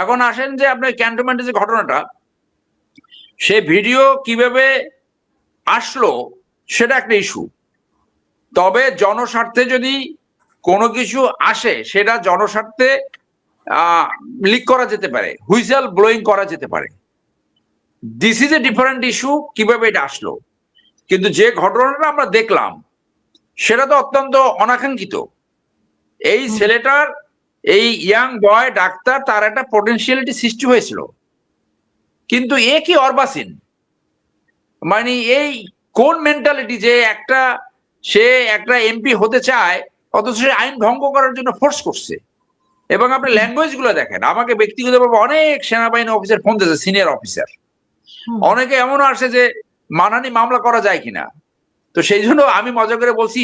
এখন আসেন যে আপনার ক্যান্টনমেন্টের যে ঘটনাটা, সে ভিডিও কিভাবে আসলো সেটা একটা ইস্যু। তবে জনস্বার্থে যদি কোনো কিছু আসে সেটা জনস্বার্থে লিক করা যেতে পারে, হুইসেল ব্লোয়িং করা যেতে পারে। This is a different issue, কিভাবে এটা আসলো। কিন্তু যে ঘটনাটা আমরা দেখলাম সেটা তো অত্যন্ত অনাকাঙ্ক্ষিত। এই ছেলেটার, এই ইয়াং বয় ডাক্তার, তার একটা পটেনশিয়ালিটি সৃষ্টি হয়েছিল, কিন্তু এ কি অর্বাচীন, মানে এই কোন মেন্টালিটি যে সে একটা এমপি হতে চায় অথচ সে আইন ভঙ্গ করার জন্য ফোর্স করছে। এবং আপনি ল্যাঙ্গুয়েজ গুলো দেখেন, আমাকে ব্যক্তিগতভাবে অনেক সেনাবাহিনী অফিসার ফোন দিয়েছে, সিনিয়র অফিসার, অনেকে এমন আসে যে মানহানি মামলা করা যায় কিনা। তো সেই জন্য আমি মজা করে বলছি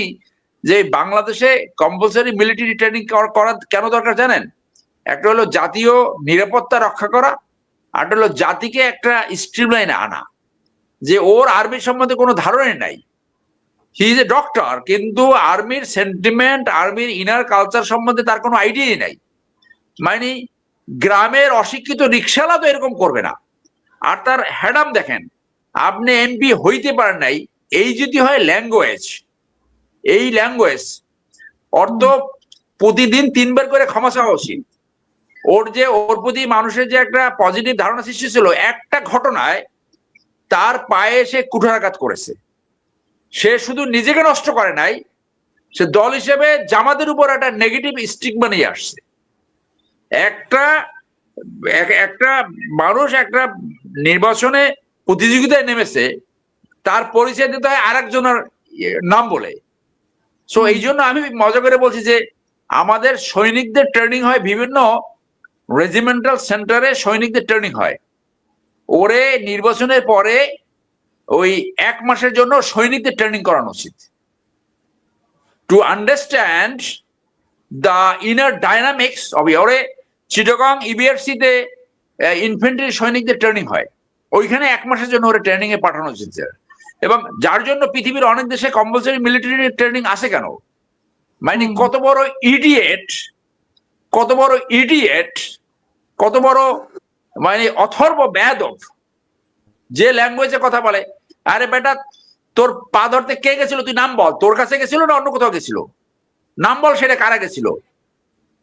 যে বাংলাদেশে কম্পালসারি মিলিটারি ট্রেনিং করা কেন দরকার জানেন? একটা হলো জাতীয় নিরাপত্তা রক্ষা করা, আর হলো জাতিকে একটা স্ট্রিমলাইনে আনা, যে ওর আর্মির সম্বন্ধে কোনো ধারণাই নাই, হি ইজ এ ডক্টর, কিন্তু আর্মির সেন্টিমেন্ট, আর্মির ইনার কালচার সম্বন্ধে তার কোনো আইডিয়াই নাই। মানে গ্রামের অশিক্ষিত রিক্সাওয়ালা তো এরকম করবে না। আর তার হ্যাডাম দেখেন, আপনি এমপি হইতে পারেন নাই, এই যদি হয় ল্যাঙ্গুয়েজ, এই ল্যাঙ্গুয়েজ অর্থ প্রতিদিন 3 বার করে ক্ষমা চাওয়া উচিত। ওর প্রতি মানুষের যে একটা পজিটিভ ধারণা সৃষ্টি ছিল, একটা ঘটনায় তার পায়ে সে কুঠারাঘাত করেছে। সে শুধু নিজেকে নষ্ট করে নাই, সে দল হিসেবে জামাতের উপর একটা নেগেটিভ স্টিগমা নিয়ে আসছে। একটা একটা মানুষ একটা নির্বাচনে প্রতিযোগিতায় নেমেছে, তার পরিচয় দিতে হয় আরেকজনের নাম বলে। সো এই জন্য আমি মজা করে বলছি যে আমাদের সৈনিকদের ট্রেনিং হয় বিভিন্ন রেজিমেন্টাল সেন্টারে, সৈনিকদের ট্রেনিং হয়। ওরে নির্বাচনের পরে ওই 1 মাসের জন্য সৈনিকদের ট্রেনিং করানো উচিত, to understand the inner dynamics of ওরে। চিটাগং ইবিআরসি তে ইনফেন্ট্রি সৈনিকদের ট্রেনিং হয়, ওইখানে 1 মাসের জন্য ওরা ট্রেনিং এ পাঠানো উচিত। এবং যার জন্য পৃথিবীর অনেক দেশে কম্পালসারি মিলিটারি ট্রেনিং আসে কেন, মানে কত বড় ইডিয়েট, কত বড় ইডিয়েট, কত বড় মানে অথর্ব বেয়াদব, যে ল্যাঙ্গুয়েজে কথা বলে। আরে বেটা, তোর পা ধরতে কে গেছিল, তুই নাম বল, তোর কাছে গেছিল না অন্য কোথাও গেছিল, নাম বল, সেটা কারা গেছিল।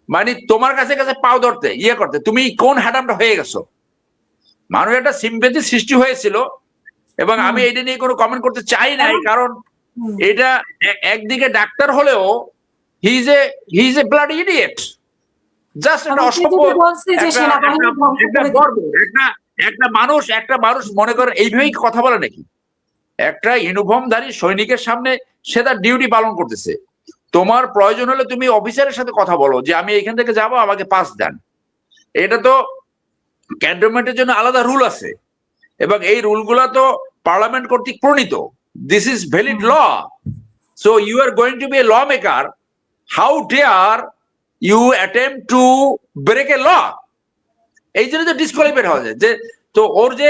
মানে তোমার কাছে কাছে পাও ধরতে ইয়ে করতে তুমি কোন হ্যাডামটা হয়ে গেছো। মানুষ একটা সিম্পেথি সৃষ্টি হয়েছিল, এবং আমি এটা নিয়ে কোনো কমেন্ট করতে চাই নাই, কারণ এটা একদিকে ডাক্তার হলেও he is a blood idiot, just একটা অসভ্য একটা মানুষ মনে করে এইভাবেই কথা বলে নাকি? একটা ইউনিফর্মধারী সৈনিকের সামনে সে তার ডিউটি পালন করতেছে, তোমার প্রয়োজন হলে তুমি অফিসারের সাথে কথা বলো যে আমি এখান থেকে যাব, আমাকে পাস দেন। এটা তো ক্যান্টনমেন্টের জন্য আলাদা রুল আছে, এবং এই রুলগুলো তো পার্লামেন্ট কর্তৃক প্রণীত। This is valid law. So you are going to be a law maker, how dare you attempt to break a law. এই জন্য তো ডিসকোয়ালিফাইড হওয়া যায়। যে তো ওর যে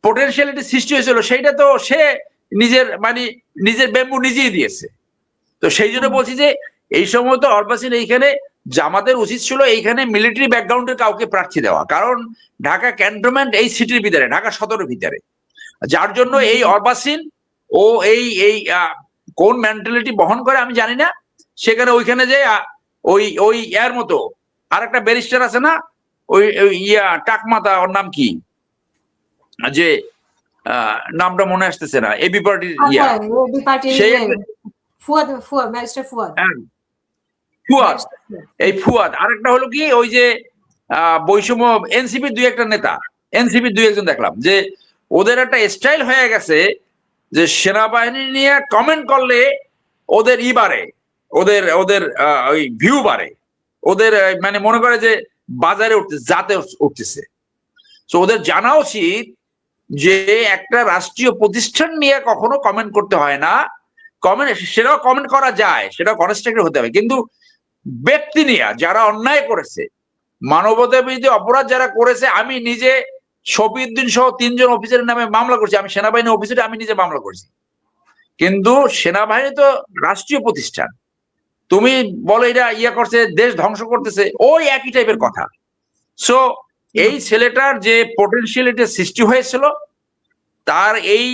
পোটেনশিয়ালিটি সৃষ্টি হয়েছিল সেইটা তো সে নিজের ব্যাম্বু নিজেই দিয়েছে। তো সেই জন্য বলছি যে এই সময় তো অর্বাচীন এইখানে জামাতের উচিত ছিল এইখানে মিলিটারি ব্যাকগ্রাউন্ডের কাউকে প্রার্থী দেওয়া, কারণ ঢাকা ক্যান্টনমেন্ট এই সিটির ভিতরে, ঢাকা সদরের ভিতরে, যার জন্য এই অর্বাচীন ও এই কোন মেন্টালিটি বহন করে আমি জানি না। সেখানে ওইখানে যে ওই এর মতো আরেকটা ব্যারিস্টার আছে না, ওই টাকমাতা, ওর নাম কি, যে নামটা মনে আসতেছে না, এবি পার্টির সেই ফুয়াদ, এই ফুয়াদ। আরেকটা হলো কি, ওই যে বৈষম্য এনসিপির 2-1টা নেতা, এনসিপির 2-1জন দেখলাম যে ওদের একটা স্টাইল হয়ে গেছে যে সেনাবাহিনী নিয়ে কমেন্ট করলে ওদের বাড়ে, ওদের ওই ভিউ বাড়ে, ওদের মানে মনে করে যে বাজারে উঠতেছে, জাতে উঠতেছে। তো ওদের জানা উচিত যে একটা রাষ্ট্রীয় প্রতিষ্ঠান নিয়ে কখনো কমেন্ট করতে হয় না। কমেন্ট সেটাও কমেন্ট করা যায়, সেটাও কনস্ট্রাকটিভ হতে হবে, কিন্তু ব্যক্তি নিয়ে যারা অন্যায় করেছে, মানবতা বিরোধী অপরাধ যারা করেছে, আমি নিজে শফিউদ্দিন সহ 3জন অফিসারের নামে মামলা করছি, আমি সেনাবাহিনী অফিসারে আমি নিজে মামলা করছি। কিন্তু সেনাবাহিনী তো রাষ্ট্রীয় প্রতিষ্ঠান, তুমি বলো এটা করছে, দেশ ধ্বংস করতেছে, ওই একই টাইপের কথা। সো এই ছেলেটার যে পোটেনশিয়ালিটি সৃষ্টি হয়েছিল তার এই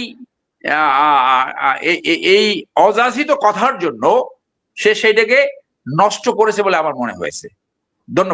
এই অযাচিত কথার জন্য সে সেইটাকে নষ্ট করেছে বলে আমার মনে হয়েছে। ধন্যবাদ।